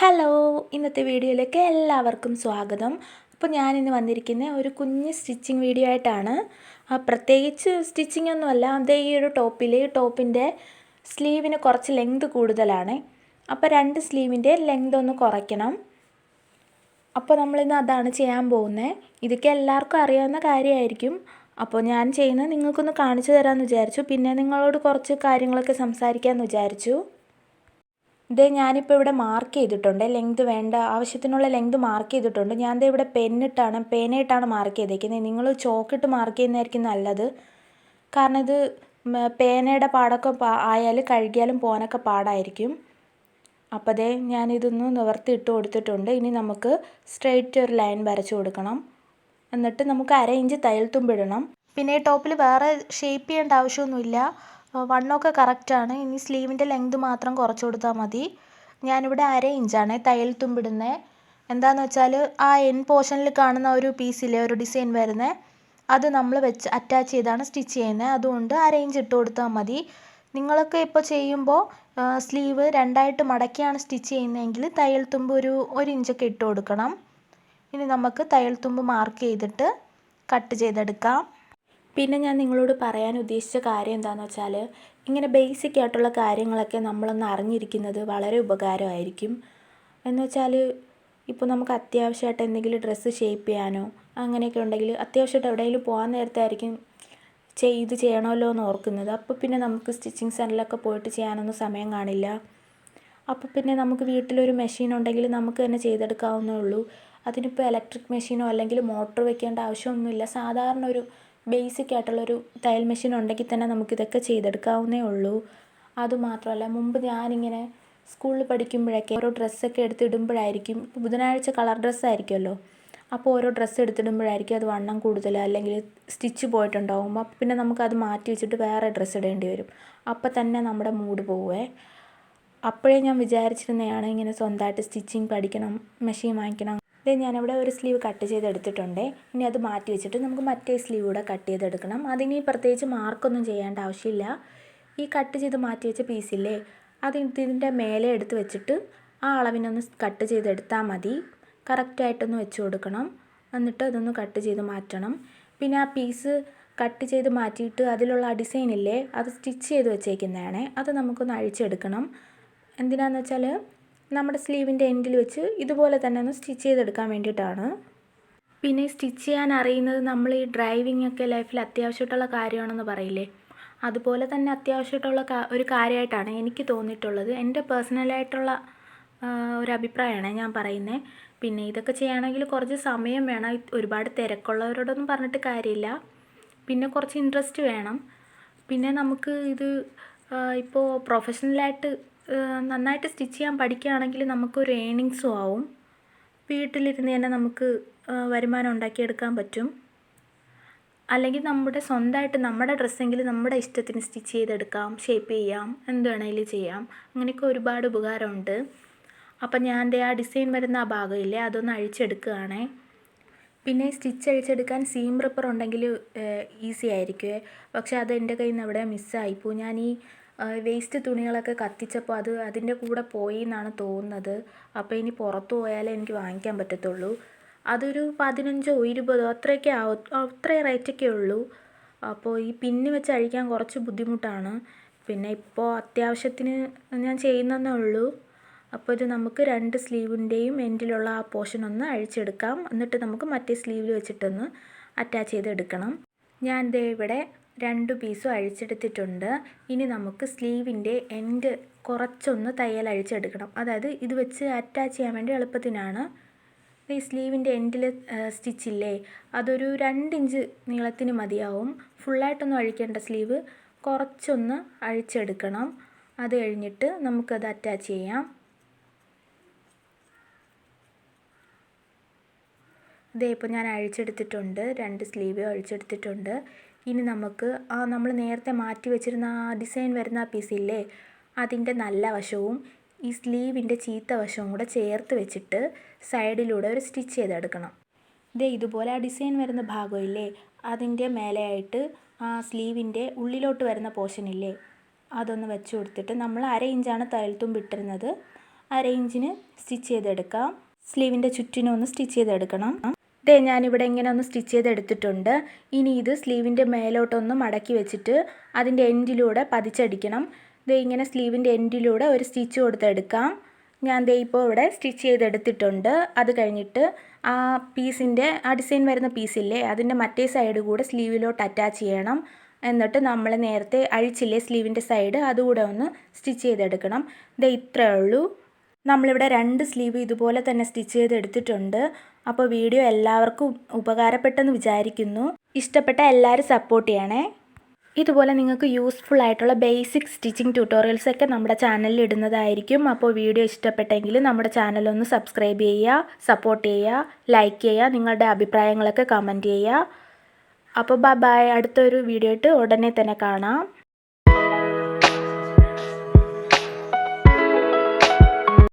Hello, ഇന്നത്തെ വീഡിയോയിലേക്ക് എല്ലാവർക്കും സ്വാഗതം. അപ്പോൾ ഞാനിന്ന് വന്നിരിക്കുന്ന ഒരു കുഞ്ഞ് സ്റ്റിച്ചിങ് വീഡിയോ ആയിട്ടാണ്. പ്രത്യേകിച്ച് സ്റ്റിച്ചിങ് ഒന്നുമല്ല. അതേ ഈ ഒരു ടോപ്പിൻ്റെ സ്ലീവിന് കുറച്ച് ലെങ്ത് കൂടുതലാണ്. അപ്പോൾ 2 സ്ലീവിൻ്റെ ലെങ്ത് ഒന്ന് കുറയ്ക്കണം. അപ്പോൾ നമ്മളിന്ന് അതാണ് ചെയ്യാൻ പോകുന്നത്. ഇതൊക്കെ എല്ലാവർക്കും അറിയാവുന്ന കാര്യമായിരിക്കും. അപ്പോൾ ഞാൻ ചെയ്യുന്നത് നിങ്ങൾക്കൊന്ന് കാണിച്ചു തരാമെന്ന് വിചാരിച്ചു. പിന്നെ നിങ്ങളോട് കുറച്ച് കാര്യങ്ങളൊക്കെ സംസാരിക്കാമെന്ന് വിചാരിച്ചു. ഞാനിപ്പോൾ ഇവിടെ മാർക്ക് ചെയ്തിട്ടുണ്ട്. ലെങ്ത് വേണ്ട ആവശ്യത്തിനുള്ള ലെങ്ത് മാർക്ക് ചെയ്തിട്ടുണ്ട്. ഞാൻ ഇവിടെ പേനയിട്ടാണ് മാർക്ക് ചെയ്തേക്കുന്നത്. നിങ്ങൾ ചോക്കിട്ട് മാർക്ക് ചെയ്യുന്നതായിരിക്കും നല്ലത്. കാരണം ഇത് പേനയുടെ പാടൊക്കെ ആയാൽ കഴുകിയാലും പോകാനൊക്കെ പാടായിരിക്കും. അപ്പോൾ ഞാനിതൊന്ന് നിവർത്തി ഇട്ട് കൊടുത്തിട്ടുണ്ട്. ഇനി നമുക്ക് സ്ട്രെയിറ്റ് ഒരു ലൈൻ വരച്ചു കൊടുക്കണം. എന്നിട്ട് നമുക്ക് 1/2 ഇഞ്ച് തയ്യൽ തുമ്പിടണം. പിന്നെ ഈ ടോപ്പിൽ വേറെ ഷേപ്പ് ചെയ്യേണ്ട ആവശ്യമൊന്നുമില്ല. വണ്ണമൊക്കെ കറക്റ്റാണ്. ഇനി സ്ലീവിൻ്റെ ലെങ്ത് മാത്രം കുറച്ച് കൊടുത്താൽ മതി. ഞാനിവിടെ 1/2 ഇഞ്ചാണ് തയ്യൽ തുമ്പിടുന്നത്. എന്താണെന്ന് വെച്ചാൽ ആ എൻ പോർഷനിൽ കാണുന്ന ഒരു പീസിലെ ഒരു ഡിസൈൻ വരുന്നത് അത് നമ്മൾ വെച്ച് അറ്റാച്ച് ചെയ്താണ് സ്റ്റിച്ച് ചെയ്യുന്നത്. അതുകൊണ്ട് 1/2 ഇഞ്ച് ഇട്ട് കൊടുത്താൽ മതി. നിങ്ങളൊക്കെ ഇപ്പോൾ ചെയ്യുമ്പോൾ സ്ലീവ് 2ആയിട്ട് മടക്കിയാണ് സ്റ്റിച്ച് ചെയ്യുന്നതെങ്കിൽ തയ്യൽ തുമ്പ് ഒരു 1 ഇഞ്ചൊക്കെ ഇട്ട് കൊടുക്കണം. ഇനി നമുക്ക് തയ്യൽ തുമ്പ് മാർക്ക് ചെയ്തിട്ട് കട്ട് ചെയ്തെടുക്കാം. പിന്നെ ഞാൻ നിങ്ങളോട് പറയാൻ ഉദ്ദേശിച്ച കാര്യം എന്താണെന്ന് വെച്ചാൽ ഇങ്ങനെ ബേസിക് ആയിട്ടുള്ള കാര്യങ്ങളൊക്കെ നമ്മളൊന്ന് അറിഞ്ഞിരിക്കുന്നത് വളരെ ഉപകാരമായിരിക്കും. എന്ന് വെച്ചാൽ ഇപ്പോൾ നമുക്ക് അത്യാവശ്യമായിട്ട് എന്തെങ്കിലും ഡ്രസ്സ് ഷേപ്പ് ചെയ്യാനോ അങ്ങനെയൊക്കെ ഉണ്ടെങ്കിൽ അത്യാവശ്യമായിട്ട് എവിടെയെങ്കിലും പോകാൻ നേരത്തായിരിക്കും ഇത് ചെയ്യണമല്ലോ എന്ന് ഓർക്കുന്നത്. അപ്പോൾ പിന്നെ നമുക്ക് സ്റ്റിച്ചിങ് സെൻറ്ററിലൊക്കെ പോയിട്ട് ചെയ്യാനൊന്നും സമയം കാണില്ല. അപ്പോൾ പിന്നെ നമുക്ക് വീട്ടിലൊരു മെഷീൻ ഉണ്ടെങ്കിൽ നമുക്ക് തന്നെ ചെയ്തെടുക്കാവുന്നേ ഉള്ളൂ. അതിനിപ്പോൾ ഇലക്ട്രിക് മെഷീനോ അല്ലെങ്കിൽ മോട്ടർ വെക്കേണ്ട ആവശ്യമൊന്നുമില്ല. സാധാരണ ഒരു ബേസിക് ആയിട്ടുള്ളൊരു തയ്യൽ മെഷീൻ ഉണ്ടെങ്കിൽ തന്നെ നമുക്കിതൊക്കെ ചെയ്തെടുക്കാവുന്നേ ഉള്ളൂ. അതുമാത്രമല്ല, മുമ്പ് ഞാനിങ്ങനെ സ്കൂളിൽ പഠിക്കുമ്പോഴൊക്കെ ഓരോ ഡ്രസ്സൊക്കെ എടുത്തിടുമ്പോഴായിരിക്കും, ബുധനാഴ്ച കളർ ഡ്രസ്സായിരിക്കുമല്ലോ, അപ്പോൾ ഓരോ ഡ്രസ്സ് എടുത്തിടുമ്പോഴായിരിക്കും അത് വണ്ണം കൂടുതൽ അല്ലെങ്കിൽ സ്റ്റിച്ച് പോയിട്ടുണ്ടാവും. അപ്പോൾ പിന്നെ നമുക്കത് മാറ്റി വെച്ചിട്ട് വേറെ ഡ്രസ്സ് ഇടേണ്ടി വരും. അപ്പോൾ തന്നെ നമ്മുടെ മൂഡ് പോവേ. അപ്പോഴേ ഞാൻ വിചാരിച്ചിരുന്നതാണ് ഇങ്ങനെ സ്വന്തമായിട്ട് സ്റ്റിച്ചിങ് പഠിക്കണം, മെഷീൻ വാങ്ങിക്കണം. ഞാനിവിടെ ഒരു സ്ലീവ് കട്ട് ചെയ്തെടുത്തിട്ടുണ്ട്. ഇനി അത് മാറ്റി വെച്ചിട്ട് നമുക്ക് മറ്റേ സ്ലീവ് കൂടെ കട്ട് ചെയ്തെടുക്കണം. അതിന് പ്രത്യേകിച്ച് മാർക്കൊന്നും ചെയ്യേണ്ട ആവശ്യമില്ല. ഈ കട്ട് ചെയ്ത് മാറ്റി വെച്ച പീസില്ലേ, ഇതിൻ്റെ മേലെ എടുത്ത് വെച്ചിട്ട് ആ അളവിനൊന്ന് കട്ട് ചെയ്തെടുത്താൽ മതി. കറക്റ്റായിട്ടൊന്ന് വെച്ച് കൊടുക്കണം. എന്നിട്ട് അതൊന്ന് കട്ട് ചെയ്ത് മാറ്റണം. പിന്നെ ആ പീസ് കട്ട് ചെയ്ത് മാറ്റിയിട്ട് അതിലുള്ള ആ ഡിസൈനില്ലേ, അത് സ്റ്റിച്ച് ചെയ്ത് വെച്ചേക്കുന്നതാണ്. അത് നമുക്കൊന്ന് അഴിച്ചെടുക്കണം. എന്തിനാണെന്ന് വെച്ചാൽ നമ്മുടെ സ്ലീവിൻ്റെ എൻഡിൽ വെച്ച് ഇതുപോലെ തന്നെ ഒന്ന് സ്റ്റിച്ച് ചെയ്തെടുക്കാൻ വേണ്ടിയിട്ടാണ്. പിന്നെ സ്റ്റിച്ച് ചെയ്യാൻ അറിയുന്നത് നമ്മൾ ഈ ഡ്രൈവിംഗ് ഒക്കെ ലൈഫിൽ അത്യാവശ്യമായിട്ടുള്ള കാര്യമാണെന്ന് പറയില്ലേ, അതുപോലെ തന്നെ അത്യാവശ്യമായിട്ടുള്ള ഒരു കാര്യമായിട്ടാണ് എനിക്ക് തോന്നിയിട്ടുള്ളത്. എൻ്റെ പേഴ്സണലായിട്ടുള്ള ഒരു അഭിപ്രായമാണ് ഞാൻ പറയുന്നത്. പിന്നെ ഇതൊക്കെ ചെയ്യുകയാണെങ്കിൽ കുറച്ച് സമയം വേണം. ഒരുപാട് തിരക്കുള്ളവരോടൊന്നും പറഞ്ഞിട്ട് കാര്യമില്ല. പിന്നെ കുറച്ച് ഇൻട്രസ്റ്റ് വേണം. പിന്നെ നമുക്ക് ഇത് ഇപ്പോൾ പ്രൊഫഷണലായിട്ട് നന്നായിട്ട് സ്റ്റിച്ച് ചെയ്യാൻ പഠിക്കുകയാണെങ്കിൽ നമുക്കൊരു ഏണിങ്സും ആവും. വീട്ടിലിരുന്ന് തന്നെ നമുക്ക് വരുമാനം ഉണ്ടാക്കിയെടുക്കാൻ പറ്റും. അല്ലെങ്കിൽ നമ്മുടെ സ്വന്തമായിട്ട് നമ്മുടെ ഡ്രസ്സെങ്കിൽ നമ്മുടെ ഇഷ്ടത്തിന് സ്റ്റിച്ച് ചെയ്തെടുക്കാം, ഷേപ്പ് ചെയ്യാം, എന്ത് വേണമെങ്കിലും ചെയ്യാം. അങ്ങനെയൊക്കെ ഒരുപാട് ഉപകാരമുണ്ട്. അപ്പം ഞാൻ ആ ഡിസൈൻ വരുന്ന ആ ഭാഗമില്ലേ, അതൊന്ന് അഴിച്ചെടുക്കുകയാണേ. പിന്നെ സ്റ്റിച്ച് അഴിച്ചെടുക്കാൻ സീം റിപ്പർ ഉണ്ടെങ്കിൽ ഈസി ആയിരിക്കുമേ. പക്ഷേ അത് എൻ്റെ കയ്യിൽ നിന്ന് എവിടെ മിസ്സായിപ്പോയി. ഞാൻ ഈ വേസ്റ്റ് തുണികളൊക്കെ കത്തിച്ചപ്പോൾ അതിൻ്റെ കൂടെ പോയി എന്നാണ് തോന്നുന്നത്. അപ്പോൾ ഇനി പുറത്ത് പോയാലേ എനിക്ക് വാങ്ങിക്കാൻ പറ്റത്തുള്ളൂ. അതൊരു 15 20 അത്രയൊക്കെ ആവും, അത്രയും റേറ്റൊക്കെ ഉള്ളൂ. അപ്പോൾ ഈ പിന്നി വെച്ച് അഴിക്കാൻ കുറച്ച് ബുദ്ധിമുട്ടാണ്. പിന്നെ ഇപ്പോൾ അത്യാവശ്യത്തിന് ഞാൻ ചെയ്യുന്നതേ ഉള്ളൂ. അപ്പോൾ ഇത് നമുക്ക് 2 സ്ലീവിൻ്റെയും എൻഡിലുള്ള ആ പോർഷൻ ഒന്ന് അഴിച്ചെടുക്കാം. എന്നിട്ട് നമുക്ക് മറ്റേ സ്ലീവിൽ വെച്ചിട്ടൊന്ന് അറ്റാച്ച് ചെയ്തെടുക്കണം. ഞാൻ ഇവിടെ 2 പീസും അഴിച്ചെടുത്തിട്ടുണ്ട്. ഇനി നമുക്ക് സ്ലീവിൻ്റെ എൻഡ് കുറച്ചൊന്ന് തയ്യൽ അഴിച്ചെടുക്കണം. അതായത് ഇത് വെച്ച് അറ്റാച്ച് ചെയ്യാൻ വേണ്ടി എളുപ്പത്തിനാണ്. ഈ സ്ലീവിൻ്റെ എൻഡിൽ സ്റ്റിച്ചില്ലേ, അതൊരു 2 ഇഞ്ച് നീളത്തിന് മതിയാവും. ഫുള്ളായിട്ടൊന്നും അഴിക്കേണ്ട, സ്ലീവ് കുറച്ചൊന്ന് അഴിച്ചെടുക്കണം. അത് കഴിഞ്ഞിട്ട് നമുക്കത് അറ്റാച്ച് ചെയ്യാം. ഇപ്പോൾ ഞാൻ അഴിച്ചെടുത്തിട്ടുണ്ട്. 2 സ്ലീവ് അഴിച്ചെടുത്തിട്ടുണ്ട്. ഇനി നമുക്ക് നമ്മൾ നേരത്തെ മാറ്റി വെച്ചിരുന്ന ആ ഡിസൈൻ വരുന്ന ആ പീസില്ലേ, അതിൻ്റെ നല്ല വശവും ഈ സ്ലീവിൻ്റെ ചീത്ത വശവും കൂടെ ചേർത്ത് വെച്ചിട്ട് സൈഡിലൂടെ ഒരു സ്റ്റിച്ച് ചെയ്തെടുക്കണം. ഇതുപോലെ ആ ഡിസൈൻ വരുന്ന ഭാഗമില്ലേ, അതിൻ്റെ മേലെയായിട്ട് ആ സ്ലീവിൻ്റെ ഉള്ളിലോട്ട് വരുന്ന പോർഷനില്ലേ, അതൊന്ന് വെച്ച് കൊടുത്തിട്ട് നമ്മൾ 1/2 ഇഞ്ചാണ് തയ്യൽ തുമ്പ് ഇട്ടിരുന്നത്. 1/2 ഇഞ്ചിന് സ്റ്റിച്ച് ചെയ്തെടുക്കാം. സ്ലീവിൻ്റെ ചുറ്റിനും ഒന്ന് സ്റ്റിച്ച് ചെയ്തെടുക്കണം. ഞാനിവിടെ ഇങ്ങനെ ഒന്ന് സ്റ്റിച്ച് ചെയ്തെടുത്തിട്ടുണ്ട്. ഇനി ഇത് സ്ലീവിൻ്റെ മേലോട്ടൊന്ന് മടക്കി വെച്ചിട്ട് അതിൻ്റെ എൻഡിലൂടെ പതിച്ചടിക്കണം. ഇങ്ങനെ സ്ലീവിൻ്റെ എൻഡിലൂടെ ഒരു സ്റ്റിച്ച് കൊടുത്തെടുക്കാം. ഞാൻ ഇപ്പോൾ ഇവിടെ സ്റ്റിച്ച് ചെയ്തെടുത്തിട്ടുണ്ട്. അത് കഴിഞ്ഞിട്ട് ആ പീസിൻ്റെ ഡിസൈൻ വരുന്ന പീസില്ലേ, അതിൻ്റെ മറ്റേ സൈഡ് കൂടെ സ്ലീവിലോട്ട് അറ്റാച്ച് ചെയ്യണം. എന്നിട്ട് നമ്മൾ നേരത്തെ അഴിച്ചില്ലേ സ്ലീവിൻ്റെ സൈഡ്, അതുകൂടെ ഒന്ന് സ്റ്റിച്ച് ചെയ്തെടുക്കണം. ഇത്രയേ ഉള്ളൂ. നമ്മളിവിടെ 2 സ്ലീവ് ഇതുപോലെ തന്നെ സ്റ്റിച്ച് ചെയ്തെടുത്തിട്ടുണ്ട്. അപ്പോൾ വീഡിയോ എല്ലാവർക്കും ഉപകാരപ്പെട്ടെന്ന് വിചാരിക്കുന്നു. ഇഷ്ടപ്പെട്ട എല്ലാവരും സപ്പോർട്ട് ചെയ്യണേ. ഇതുപോലെ നിങ്ങൾക്ക് യൂസ്ഫുൾ ആയിട്ടുള്ള ബേസിക് സ്റ്റിച്ചിങ് ട്യൂട്ടോറിയൽസൊക്കെ നമ്മുടെ ചാനലിൽ ഇടുന്നതായിരിക്കും. അപ്പോൾ വീഡിയോ ഇഷ്ടപ്പെട്ടെങ്കിൽ നമ്മുടെ ചാനലൊന്ന് സബ്സ്ക്രൈബ് ചെയ്യുക, സപ്പോർട്ട് ചെയ്യുക, ലൈക്ക് ചെയ്യുക, നിങ്ങളുടെ അഭിപ്രായങ്ങളൊക്കെ കമൻറ്റ് ചെയ്യുക. അപ്പോൾ ബൈ. അടുത്തൊരു വീഡിയോ ആയിട്ട് ഉടനെ തന്നെ കാണാം.